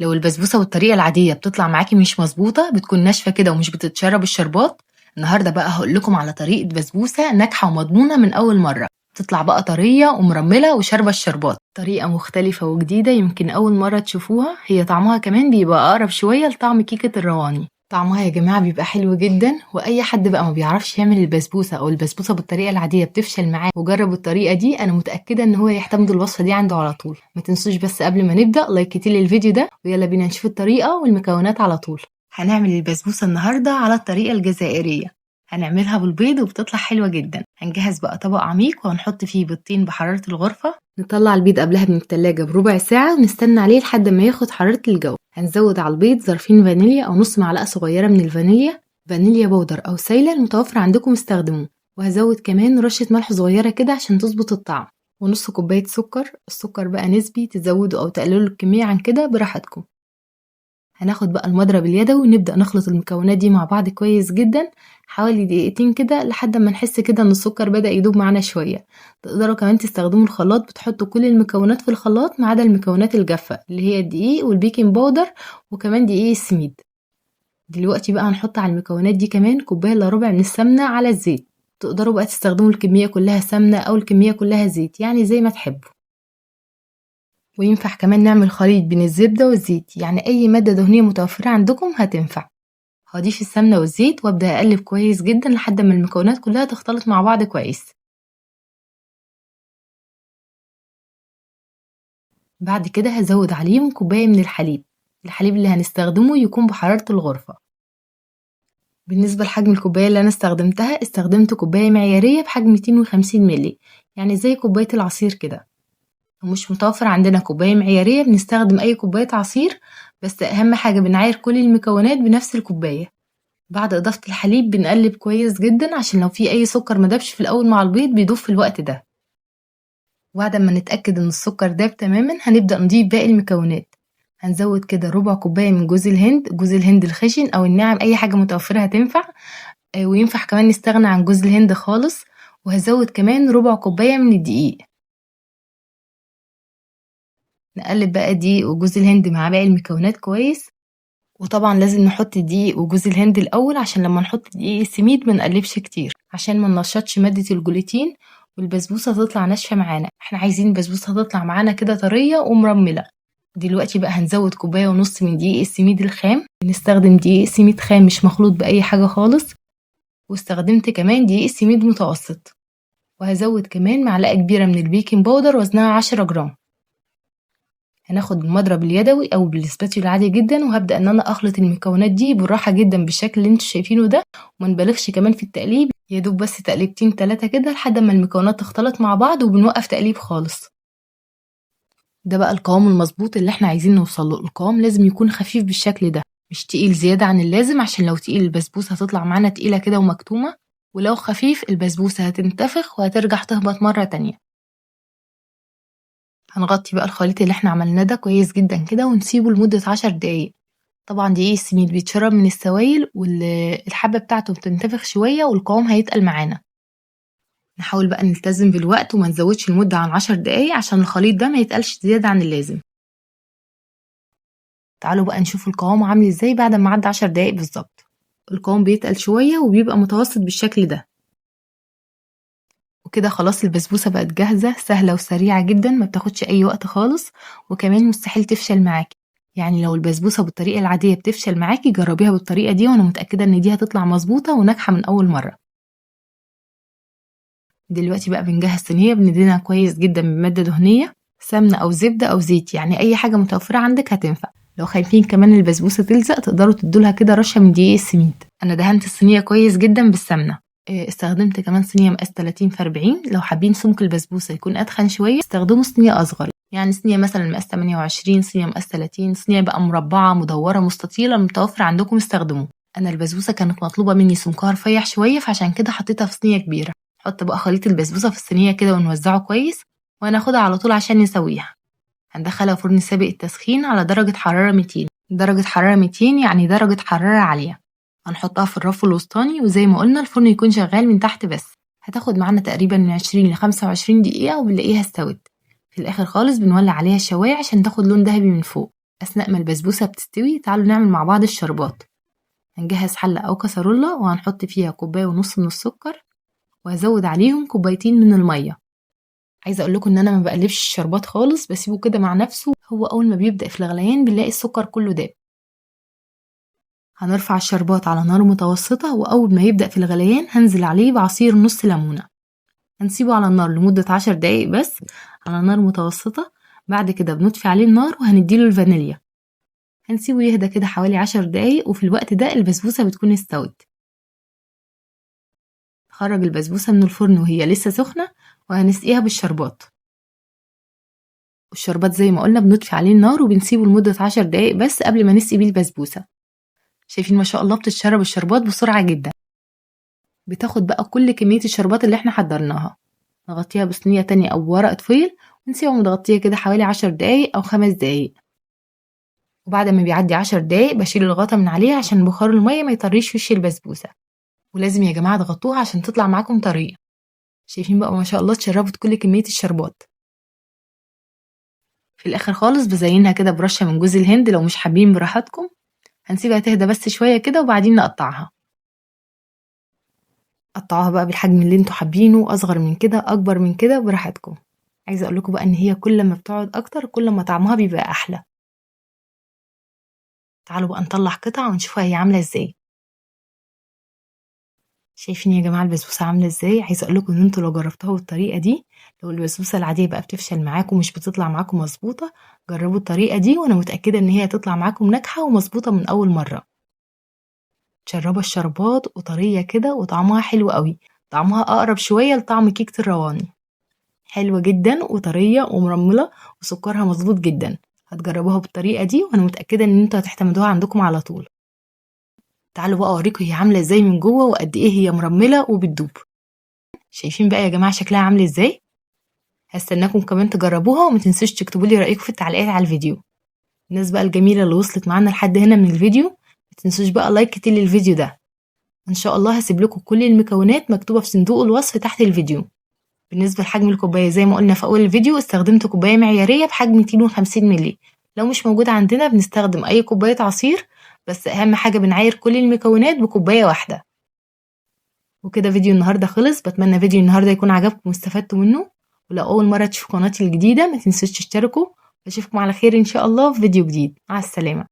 لو البسبوسة بالطريقة العادية بتطلع معاكي مش مظبوطة، بتكون ناشفة كده ومش بتتشرب الشربات، النهاردة بقى هقول لكم على طريقة بسبوسة ناجحة ومضمونة من أول مرة، تطلع بقى طرية ومرملة وشاربة الشربات. طريقة مختلفة وجديدة يمكن أول مرة تشوفوها، هي طعمها كمان بيبقى أقرب شوية لطعم كيكة الرواني. طعمها يا جماعة بيبقى حلو جدا، وأي حد بقى ما بيعرفش يعمل البسبوسة أو البسبوسة بالطريقة العادية بتفشل معاه وجرب الطريقة دي، أنا متأكدة إن هو يعتمد الوصفة دي عنده على طول. ما تنسوش بس قبل ما نبدأ لايكتي للفيديو ده، ويلا بينا نشوف الطريقة والمكونات على طول. هنعمل البسبوسة النهاردة على الطريقة الجزائرية، هنعملها بالبيض وبتطلع حلوة جدا. هنجهز بقى طبق عميق وهنحط فيه بيضتين بحرارة الغرفة، نطلع البيض قبلها من التلاجة بربع ساعة ونستنى عليه لحد ما ياخد حرارة الجو. هنزود على البيض ظرفين فانيليا أو نص معلقة صغيرة من الفانيليا، فانيليا بودر أو سايلة المتوفر عندكم استخدموه. وهزود كمان رشة ملح صغيرة كده عشان تظبط الطعم، ونص كوباية سكر. السكر بقى نسبي، تزودوا أو تقللوا الكمية عن كده براحتكم. هناخد بقى المضرب اليدوي ونبدأ نخلط المكونات دي مع بعض كويس جدا، حوالي دقيقتين كده لحد ما نحس كده ان السكر بدأ يدوب معانا شوية. تقدروا كمان تستخدموا الخلاط، بتحطوا كل المكونات في الخلاط ما عدا المكونات الجافة اللي هي الدقيق والبيكنج باودر وكمان دقيق السميد. دلوقتي بقى هنحط على المكونات دي كمان كوباية الا ربع من السمنة على الزيت. تقدروا بقى تستخدموا الكمية كلها سمنة او الكمية كلها زيت، يعني زي ما تحبوا. وينفع كمان نعمل خليط بين الزبدة والزيت، يعني أي مادة دهنية متوفرة عندكم هتنفع. هضيف السمنة والزيت وابدأ أقلب كويس جدا لحد ما المكونات كلها تختلط مع بعض كويس. بعد كده هزود عليهم كوباية من الحليب. الحليب اللي هنستخدمه يكون بحرارة الغرفة. بالنسبة لحجم الكوباية اللي أنا استخدمتها، استخدمت كوباية معيارية بحجم 250 ملي، يعني زي كوباية العصير كده. ومش متوفر عندنا كوباية معيارية، بنستخدم أي كوباية عصير، بس أهم حاجة بنعاير كل المكونات بنفس الكوباية. بعد إضافة الحليب بنقلب كويس جدا عشان لو في أي سكر مدابش في الأول مع البيض بيدوب في الوقت ده. وبعد ما نتأكد إن السكر داب تماما هنبدأ نضيف باقي المكونات. هنزود كده ربع كوباية من جوز الهند، جوز الهند الخشن أو الناعم، أي حاجة متوفرة هتنفع. وينفع كمان نستغنى عن جوز الهند خالص. وهزود كمان ربع كوباية من الدقيق. نقلب بقى دقيق وجوز الهند مع باقي المكونات كويس. وطبعا لازم نحط دقيق وجوز الهند الأول عشان لما نحط دقيق السميد ما نقلبش كتير، عشان ما ننشطش مادة الجلوتين والبسبوسة تطلع ناشفة معانا. احنا عايزين البسبوسة تطلع معانا كده طرية ومرملة. دلوقتي بقى هنزود كوباية ونص من دقيق السميد الخام. بنستخدم دقيق سميد خام مش مخلوط بأي حاجة خالص. واستخدمت كمان دقيق سميد متوسط. وهزود كمان معلقة كبيرة من البيكنج باودر وزنها 10 جرام. هناخد بالمضرب اليدوي او بالسباتيولا عادي جدا، وهبدأ ان انا اخلط المكونات دي بالراحة جدا بالشكل اللي انتوا شايفينه ده، وما نبالغش كمان في التقليب، يا دوب بس تقليبتين 3 كده لحد ما المكونات تختلط مع بعض وبنوقف تقليب خالص. ده بقى القوام المظبوط اللي احنا عايزين نوصل له. القوام لازم يكون خفيف بالشكل ده، مش تقيل زيادة عن اللازم، عشان لو تقيل البسبوسة هتطلع معانا تقيلة كده ومكتومة، ولو خفيف البسبوسة هتنتفخ وهترجع تهبط مرة تانية. هنغطي بقى الخليط اللي احنا عملناه ده كويس جدا كده ونسيبه لمدة 10 دقايق. طبعا دقيق السميد بيتشرب من السوائل والحبة بتاعته بتنتفخ شوية والقوام هيتقل معانا. نحاول بقى نلتزم بالوقت وما نزودش المدة عن 10 دقايق عشان الخليط ده ما يتقلش زيادة عن اللازم. تعالوا بقى نشوف القوام عامل ازاي بعد ما عدى 10 دقايق بالظبط. القوام بيتقل شوية وبيبقى متوسط بالشكل ده. وكده خلاص البسبوسة بقت جاهزة، سهلة وسريعة جدا، ما بتاخدش اي وقت خالص، وكمان مستحيل تفشل معاكي. يعني لو البسبوسة بالطريقة العادية بتفشل معاكي، جربيها بالطريقة دي وانا متأكدة ان دي هتطلع مظبوطة وناجحة من اول مرة. دلوقتي بقى بنجهز صينية بندهنها كويس جدا بمادة دهنية، سمنة او زبدة او زيت، يعني اي حاجة متوفرة عندك هتنفع. لو خايفين كمان البسبوسة تلزق تقدروا تدولها كده رشة من دقيق السميد. انا دهنت الصينية كويس جدا بالسمنة. استخدمت كمان صينية مقاس 30 في 40. لو حابين سمك البسبوسة يكون اتخن شوية استخدموا صينية اصغر، يعني صينية مثلا مقاس 28، صينية مقاس 30، صينية بقى مربعة مدورة مستطيلة المتوفر عندكم استخدموه. انا البسبوسة كانت مطلوبة مني سمكها رفيع شوية، فعشان كده حطيتها في صينية كبيرة. نحط بقى خليط البسبوسة في الصينية كده ونوزعه كويس، وهناخدها على طول عشان نسويها. هندخلها فرن سابق التسخين على درجة حرارة 200. درجة حرارة 200 يعني درجة حرارة عالية. هنحطها في الرف الوسطاني، وزي ما قلنا الفرن يكون شغال من تحت بس. هتاخد معانا تقريبا من 20 ل 25 دقيقة وبنلاقيها استوت. في الآخر خالص بنولع عليها الشواية عشان تاخد لون ذهبي من فوق. أثناء ما البسبوسة بتستوي تعالوا نعمل مع بعض الشربات. هنجهز حلة أو كسرولة وهنحط فيها 1.5 كوباية من السكر، وهزود عليهم 2 كوباية من المية. عايزة أقول لكم إن أنا ما بقلبش الشربات خالص، بسيبه كده مع نفسه. هو أول ما بيبدأ في الغليان بنلاقي السكر كله داب. هنرفع الشربات على نار متوسطة، وأول ما يبدأ في الغليان هنزل عليه بعصير نص ليمونة. هنسيبه على النار لمدة 10 دقايق بس على نار متوسطة. بعد كده بنطفي عليه النار وهنديله الفانيليا. هنسيبه يهدى كده حوالي 10 دقايق، وفي الوقت ده البسبوسة بتكون استوت. نخرج البسبوسة من الفرن وهي لسه سخنة وهنسقيها بالشربات. والشربات زي ما قلنا بنطفي عليه النار وبنسيبه لمدة 10 دقايق بس قبل ما نسقي بيه البسبوسة. شايفين ما شاء الله بتتشرب الشربات بسرعة جدا. بتاخد بقى كل كمية الشربات اللي احنا حضرناها، نغطيها بصينية تانية أو ورقة فويل ونسيبها متغطية كده حوالي 10 دقايق أو 5 دقايق. وبعد ما بيعدي 10 دقايق بشيل الغطا من عليها عشان بخار المية ما يطريش وش البسبوسة. ولازم يا جماعة تغطوها عشان تطلع معاكم طرية. شايفين بقى ما شاء الله اتشربت كل كمية الشربات. في الآخر خالص بزينها كده برشة من جوز الهند، لو مش حابين براحتكم. هنسيبها تهدى بس شوية كده وبعدين نقطعها. قطعوها بقى بالحجم اللي انتوا حابينه، أصغر من كده أكبر من كده براحتكم. عايزة أقول لكم بقى إن هي كل ما بتقعد أكتر كل ما طعمها بيبقى أحلى. تعالوا بقى نطلع قطع ونشوفها هي عاملة ازاي. شايفين يا جماعة البسبوسة عاملة ازاي؟ عايزة اقول لكم ان انتوا لو جربتوها بالطريقة دي، لو البسبوسة العادية بقى بتفشل معاكم مش بتطلع معاكم مظبوطة، جربوا الطريقة دي وانا متأكدة ان هي هتطلع معاكم ناجحة ومظبوطة من اول مرة. تشربوا الشربات وطرية كده وطعمها حلو قوي، طعمها اقرب شوية لطعم كيكة الرواني. حلوة جدا وطرية ومرملة وسكرها مظبوط جدا. هتجربوها بالطريقة دي وانا متأكدة ان انتوا هتعتمدوها عندكم على طول. تعالوا بقى اوريكم هي عامله ازاي من جوه وقد ايه هي مرمله وبتدوب. شايفين بقى يا جماعه شكلها عامل ازاي؟ هستناكم كمان تجربوها وما تنسوش تكتبوا لي رايكم في التعليقات على الفيديو. الناس بقى الجميله اللي وصلت معانا لحد هنا من الفيديو، ما تنسوش بقى لايك كتير للفيديو ده. ان شاء الله هسيب لكم كل المكونات مكتوبه في صندوق الوصف تحت الفيديو. بالنسبه لحجم الكوبايه زي ما قلنا في اول الفيديو استخدمت كوبايه معياريه بحجم 250 مللي. لو مش موجوده عندنا بنستخدم اي كوبايه عصير، بس اهم حاجه بنعاير كل المكونات بكوبايه واحده. وكده فيديو النهارده خلص. بتمنى فيديو النهارده يكون عجبكم واستفدتوا منه. ولو اول مره تشوفوا قناتي الجديده ما تنسوش تشتركوا. واشوفكم على خير ان شاء الله في فيديو جديد. مع السلامه.